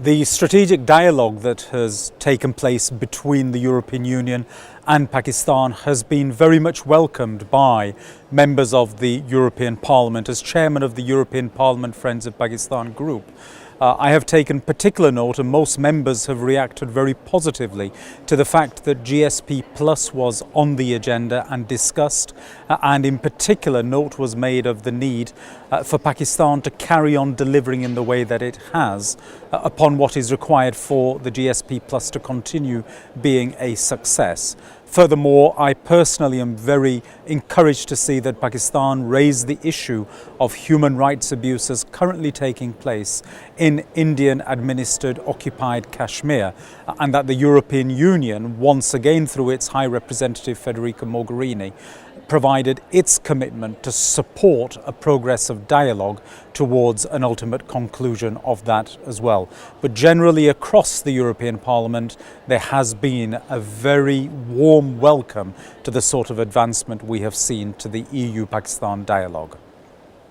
The strategic dialogue that has taken place between the European Union and Pakistan has been very much welcomed by members of the European Parliament. As chairman of the European Parliament Friends of Pakistan group, I have taken particular note, and most members have reacted very positively to the fact that GSP Plus was on the agenda and discussed, and in particular note was made of the need for Pakistan to carry on delivering in the way that it has upon what is required for the GSP Plus to continue being a success. Furthermore, I personally am very encouraged to see that Pakistan raised the issue of human rights abuses currently taking place in Indian administered occupied Kashmir, and that the European Union, once again through its High Representative Federica Mogherini, provided its commitment to support a progress of dialogue towards an ultimate conclusion of that as well. But generally across the European Parliament, there has been a very warm welcome to the sort of advancement we have seen to the EU-Pakistan dialogue.